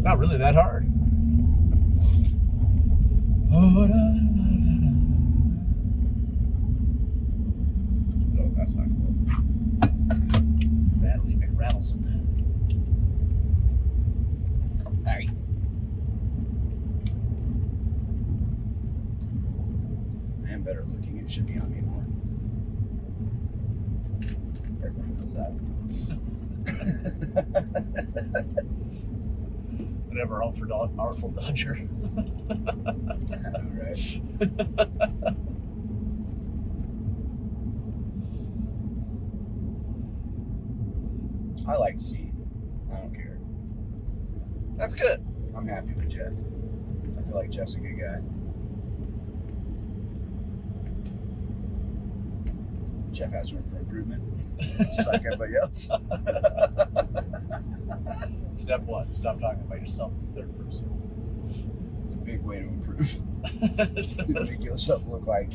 Not really that hard. Oh, that's not cool. Natalie McRattleson. Sorry. I am better looking. It should be on me more. Everybody knows that. Whatever, Artful Dodger. All right. I like C. I don't care. That's good. I'm happy with Jeff. I feel like Jeff's a good guy. Jeff has room for improvement. Suck everybody else. Step 1, stop talking about yourself in the third person. It's a big way to improve. Make yourself look like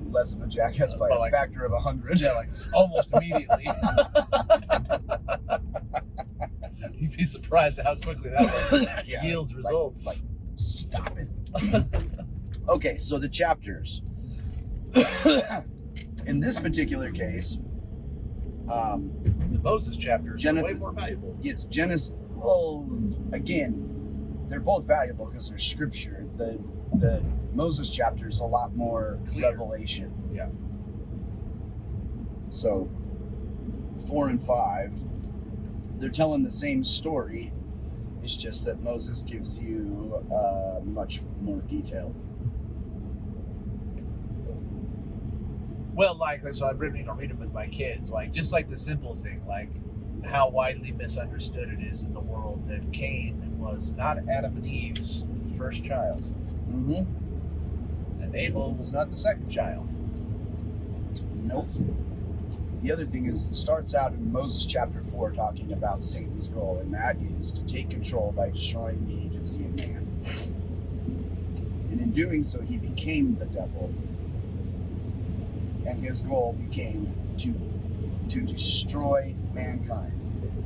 less of a jackass by a factor of 100. Yeah, like almost immediately. You'd be surprised at how quickly that yields results. Stop it. Okay, so the chapters. In this particular case, the Moses chapter is way more valuable. Yes, Genesis. Well, again, they're both valuable because they're scripture. The Moses chapter is a lot more clear. Revelation. Yeah. So 4 and 5, they're telling the same story. It's just that Moses gives you much more detail. Well, so I read them with my kids. Just like the simple thing, like how widely misunderstood it is in the world that Cain was not Adam and Eve's first child. Mm-hmm. And Abel was not the second child. Nope. The other thing is, it starts out in Moses chapter 4 talking about Satan's goal, and that is to take control by destroying the agency of man. And in doing so, he became the devil. And his goal became to destroy mankind.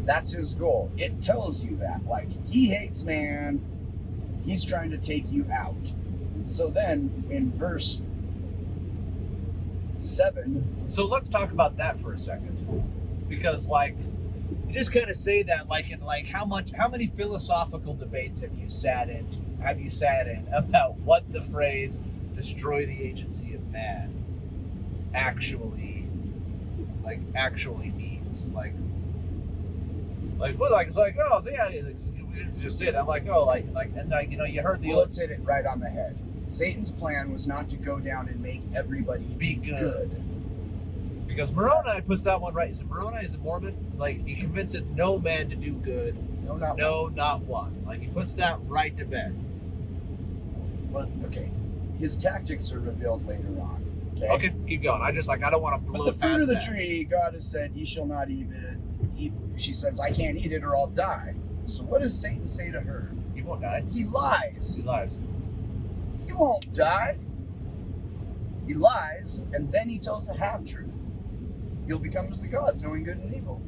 That's his goal. It tells you that. He hates man. He's trying to take you out. And so then, in verse 7... So let's talk about that for a second. Because, you just kind of say that, how many philosophical debates have you sat in about what the phrase "destroy the agency of man" actually means? Just say that, you heard the. Well, let's hit it right on the head. Satan's plan was not to go down and make everybody be good. Because Moroni puts that one right. Is it Moroni? Is it Mormon? He convinceth no man to do good. No, not one. He puts that right to bed. Well, okay. His tactics are revealed later on. Okay, keep going. I don't want to blow past that. But the fruit of the that. tree, God has said, "Ye shall not eat it." She says, "I can't eat it or I'll die." So what does Satan say to her? You won't die. He lies. He lies. You won't die. He lies, and then he tells a half-truth. You'll become as the gods, knowing good and evil.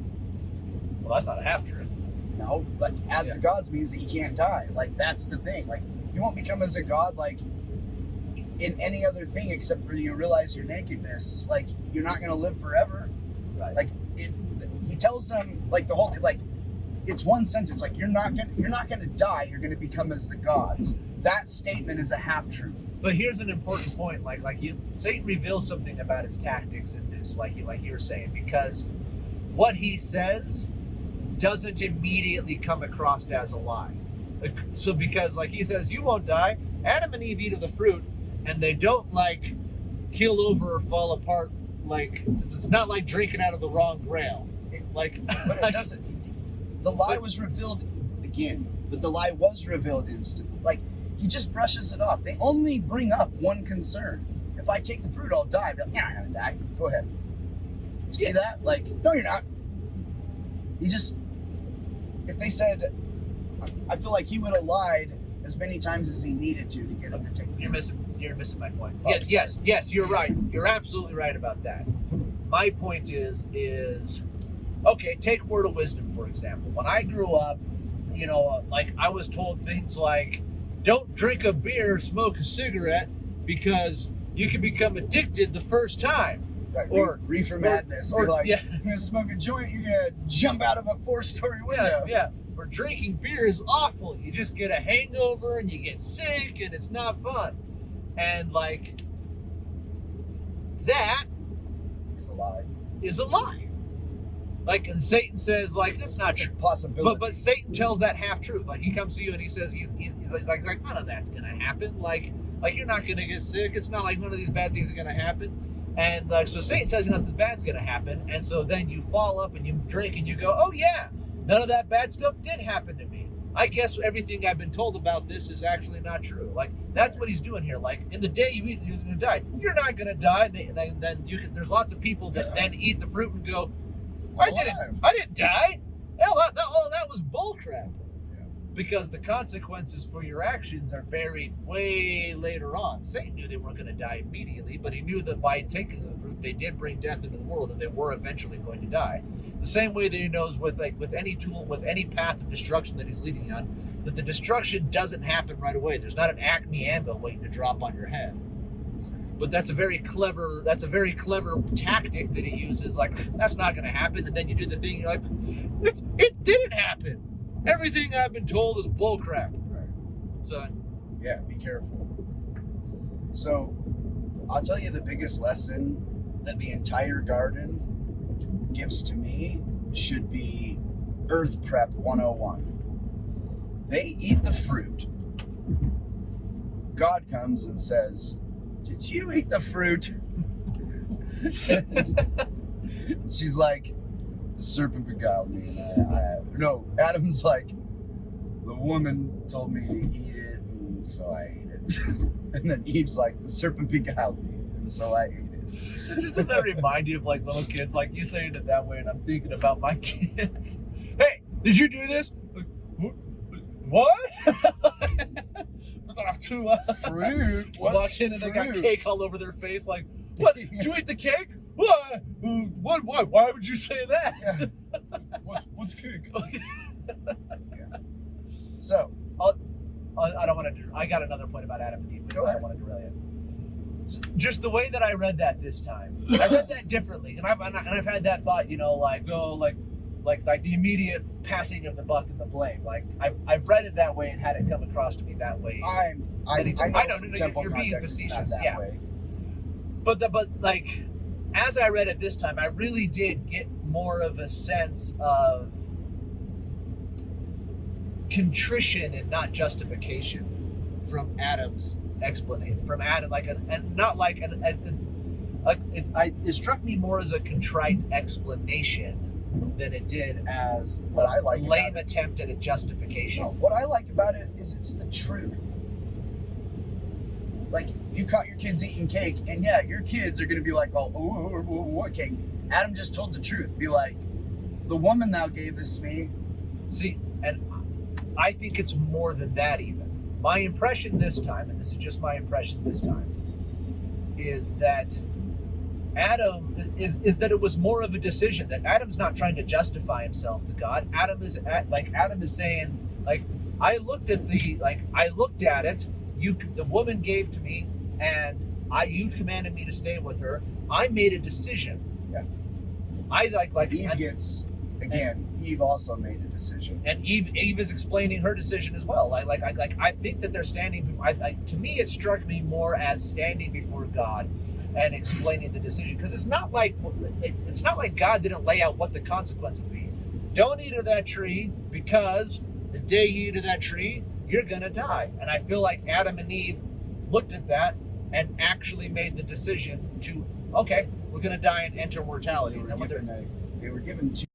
Well, that's not a half-truth. No, the gods means that you can't die. That's the thing. You won't become as a god, in any other thing except for you realize your nakedness. You're not going to live forever. Right. He tells them, the whole thing, it's one sentence. You're not going to die. You're going to become as the gods. That statement is a half-truth. But here's an important point. Satan reveals something about his tactics in this, like you're saying, because what he says doesn't immediately come across as a lie. So because he says, you won't die, Adam and Eve eat of the fruit, and they don't keel over or fall apart. It's not like drinking out of the wrong grail. But it doesn't. The lie was revealed again, but the lie was revealed instantly. He just brushes it off. They only bring up one concern. If I take the fruit, I'll die. But I'm not gonna die. Go ahead. You see that? No, you're not. If they said, I feel like he would have lied as many times as he needed to get him to take the fruit. You're missing my point. Yes, you're right. You're absolutely right about that. My point is okay, take Word of Wisdom, for example. When I grew up, like I was told things like, don't drink a beer, smoke a cigarette, because you can become addicted the first time. Right, Or reefer madness. Or like, yeah, you're gonna smoke a joint, you're gonna jump out of a 4-story window. yeah. Or drinking beer is awful. You just get a hangover and you get sick and it's not fun. And like that It's a lie. is a lie. Like, and Satan says, like, that's not It's a true. possibility. But Satan tells that half truth. Like, he comes to you and he says he's like none of that's gonna happen. Like you're not gonna get sick. It's not like none of these bad things are gonna happen. And like, so Satan tells you nothing bad's gonna happen. And so then you fall up and you drink and you go, oh yeah, none of that bad stuff did happen to me. I guess everything I've been told about this is actually not true. Like, that's what he's doing here. Like, in the day you eat, you're gonna die. You're not gonna die. And then you can. There's lots of people that then eat the fruit and go, I didn't die. Hell, that was bullcrap. Yeah. Because the consequences for your actions are buried way later on. Satan knew they weren't going to die immediately, but he knew that by taking the fruit, they did bring death into the world, and they were eventually going to die. The same way that he knows with any tool, with any path of destruction that he's leading on, that the destruction doesn't happen right away. There's not an Acme anvil waiting to drop on your head. But that's a very clever tactic that he uses. Like, that's not going to happen, and then you do the thing. You're like, it didn't happen. Everything I've been told is bullcrap. Right. So, yeah, be careful. So, I'll tell you the biggest lesson that the entire garden gives to me should be Earth Prep 101. They eat the fruit. God comes and says, did you eat the fruit? She's like, the serpent beguiled me, and no, Adam's like, the woman told me to eat it, and so I ate it. And then Eve's like, the serpent beguiled me, and so I ate it. does that remind you of like little kids? Like, you saying it that way, and I'm thinking about my kids. Hey, did you do this? Like, what? Fruit? What Walked in and they got fruit? cake all over their face. Like, what? Did you eat the cake? What? What? Why would you say that? Yeah. What's cake? Yeah. So, I don't want to. I got another point about Adam and Eve. Go ahead. I don't want to derail you. Just the way that I read that this time, I read that differently, and I've had that thought. Like the immediate passing of the buck and the blame. Like, I've read it that way and had it come across to me that way. I know from temple you're being context it's not facetious, that yeah. way. But like, as I read it this time, I really did get more of a sense of contrition and not justification from Adam's explanation. From Adam, it struck me more as a contrite explanation than it did as What I like a lame about it- attempt at a justification. No, what I like about it is it's the truth. Like, you caught your kids eating cake, and yeah, your kids are going to be like, oh, what cake? Adam just told the truth. Be like, the woman thou gavest me. See, and I think it's more than that even. My impression this time, and this is just my impression this time, is that Adam is that it was more of a decision, that Adam's not trying to justify himself to God. Adam is saying, like, I looked at it, the woman gave to me, and you commanded me to stay with her. I made a decision. Yeah. Eve also made a decision. And Eve is explaining her decision as well. I think that they're standing. To me, it struck me more as standing before God and explaining the decision, because it's not like God didn't lay out what the consequence would be. Don't eat of that tree, because the day you eat of that tree, you're gonna die. And I feel like Adam and Eve looked at that and actually made the decision to, okay, we're gonna die and enter mortality. They were given two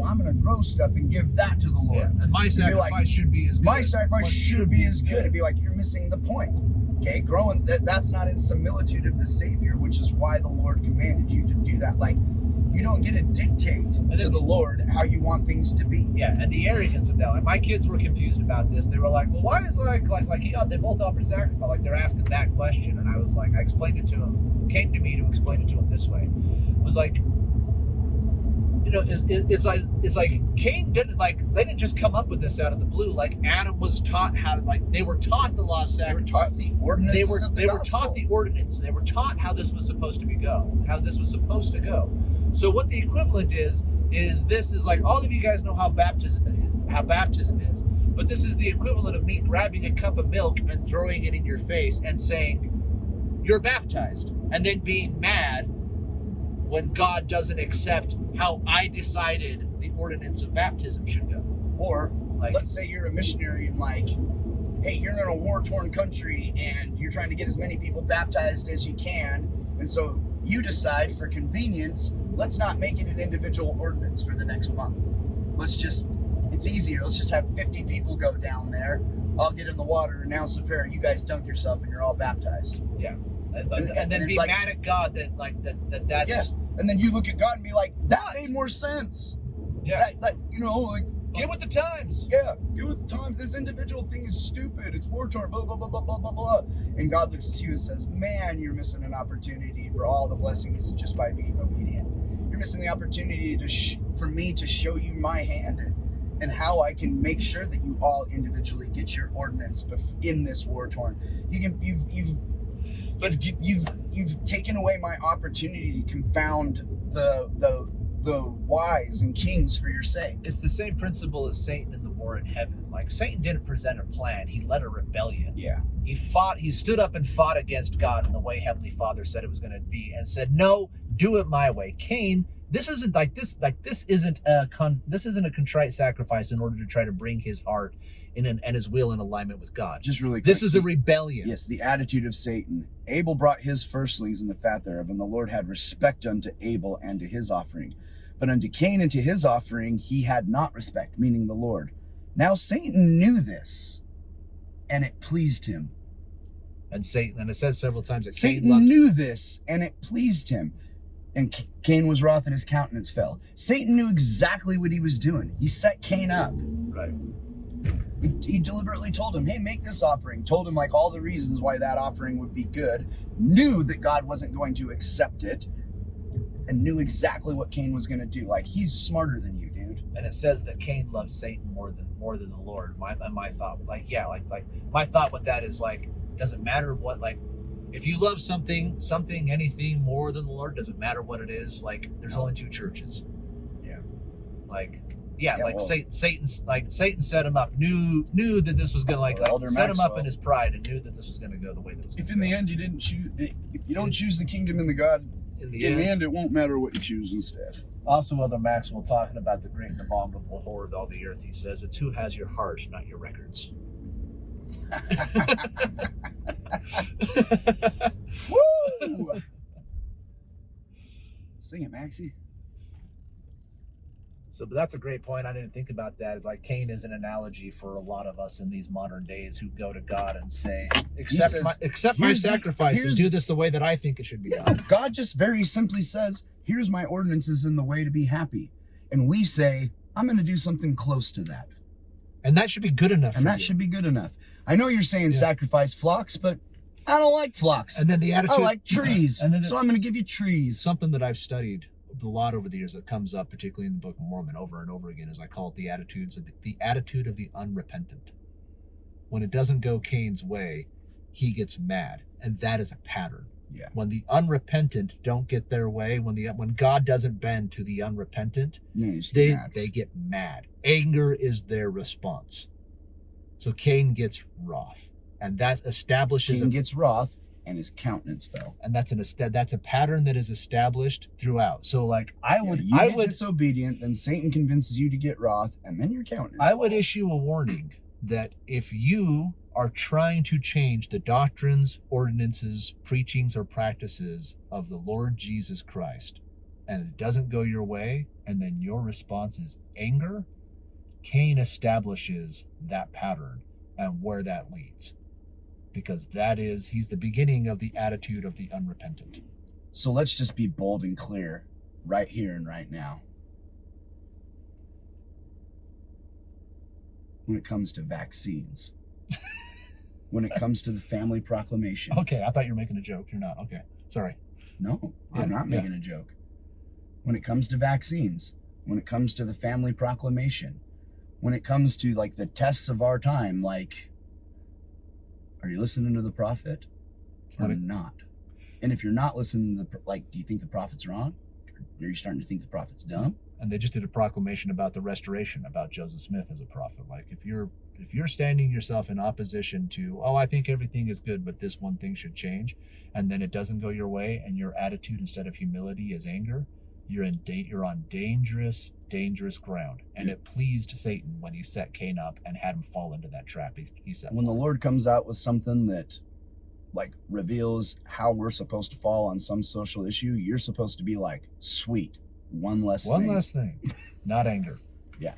I'm going to grow stuff and give that to the Lord. And my You'd be sacrifice like, should be as good. my sacrifice should be as good. Yeah. It'd be like, you're missing the point. Okay, growing, that's not in similitude of the Savior, which is why the Lord commanded you to do that. Like, you don't get to dictate to the Lord how you want things to be. Yeah, and the arrogance of that. Like, my kids were confused about this. They were like, well, why is they both offer sacrifice? Like, they're asking that question. And I was like, I explained it to them. Came to me to explain it to them this way. It was like, you know, it's like Cain didn't, like, they didn't just come up with this out of the blue. Like, Adam was taught how to, like, they were taught the law of sacrifice. They were taught the ordinances of the They were gospel. taught the ordinance. They were taught how this was supposed to how this was supposed to go. So what the equivalent is this is like, all of you guys know how baptism is. But this is the equivalent of me grabbing a cup of milk and throwing it in your face and saying, you're baptized, and then being mad when God doesn't accept how I decided the ordinance of baptism should go. Or, Like, let's say you're a missionary and like, hey, you're in a war-torn country and you're trying to get as many people baptized as you can. And so you decide, for convenience, let's not make it an individual ordinance for the next month. It's easier. Let's just have 50 people go down there. I'll get in the water, announce the prayer. You guys dunk yourself and you're all baptized. yeah. And then and be it's like, mad at God that's... Yeah. And then you look at God and be like, that made more sense. Yeah. Get with the times. Yeah, get with the times. This individual thing is stupid. It's war-torn, blah, blah, blah, blah, blah, blah, blah. And God looks at you and says, man, you're missing an opportunity for all the blessings just by being obedient. You're missing the opportunity for me to show you my hand and how I can make sure that you all individually get your ordinance in this war-torn. You've taken away my opportunity to confound the wise and kings for your sake. It's the same principle as Satan in the war in heaven. Like, Satan didn't present a plan. He led a rebellion. Yeah. He stood up and fought against God in the way Heavenly Father said it was going to be and said, no, do it my way. Cain, this isn't a contrite sacrifice in order to try to bring his heart and his will in alignment with God. Just really quick. This is a rebellion. Yes, the attitude of Satan. Abel brought his firstlings in the fat thereof, and the Lord had respect unto Abel and to his offering. But unto Cain and to his offering he had not respect, meaning the Lord. Now Satan knew this, and it pleased him. And it says several times that Satan Cain knew this, and it pleased him. And Cain was wroth, and his countenance fell. Satan knew exactly what he was doing. He set Cain up. Right. He deliberately told him, hey, make this offering. Told him like all the reasons why that offering would be good. Knew that God wasn't going to accept it. And knew exactly what Cain was going to do. Like, he's smarter than you, dude. And it says that Cain loved Satan more than the Lord. My thought, my thought with that is like, doesn't matter what, like, if you love something, anything more than the Lord, doesn't matter what it is. Like, there's only two churches. Yeah. Satan set him up, knew that this was gonna set him up in his pride, and knew that this was gonna go the way that it was. If in the end you didn't choose, if you don't choose the kingdom and the God, in the end it won't matter what you choose instead. Also, Elder Maxwell talking about the great and abominable whore of all the earth, he says, it's who has your heart, not your records. Woo! Sing it, Maxie. But that's a great point. I didn't think about that. It's like Cain is an analogy for a lot of us in these modern days who go to God and say, accept my sacrifice and do this the way that I think it should be done. God just very simply says, here's my ordinances and the way to be happy. And we say, I'm going to do something close to that. And that should be good enough. And that should be good enough. I know you're saying sacrifice flocks, but I don't like flocks. And then the attitude, I like trees. So I'm going to give you trees. Something that I've studied a lot over the years that comes up, particularly in the Book of Mormon, over and over again, is I call it the attitude of the unrepentant. When it doesn't go Cain's way, he gets mad, and that is a pattern. Yeah. When the unrepentant don't get their way, when God doesn't bend to the unrepentant, they get mad. Anger is their response. So Cain gets wroth, and that establishes. Cain gets wroth, and his countenance fell. And that's a pattern that is established throughout. So like you get disobedient, then Satan convinces you to get wroth, and then your countenance falls. would issue a warning that if you are trying to change the doctrines, ordinances, preachings, or practices of the Lord Jesus Christ, and it doesn't go your way, and then your response is anger, Cain establishes that pattern and where that leads. Because he's the beginning of the attitude of the unrepentant. So let's just be bold and clear right here and right now. When it comes to vaccines, when it comes to the family proclamation. Okay, I thought you were making a joke. You're not. Okay, sorry. No, I'm not making a joke. When it comes to vaccines, when it comes to the family proclamation, when it comes to like the tests of our time, like, are you listening to the prophet or not? And if you're not listening to do you think the prophet's wrong? Or are you starting to think the prophet's dumb? And they just did a proclamation about the restoration, about Joseph Smith as a prophet. Like if you're standing yourself in opposition to, I think everything is good, but this one thing should change, and then it doesn't go your way, and your attitude instead of humility is anger, you're on dangerous ground. And it pleased Satan when he set Cain up and had him fall into that trap he set. When the Lord comes out with something that reveals how we're supposed to fall on some social issue, you're supposed to be like, sweet, one less thing. Not anger. Yeah.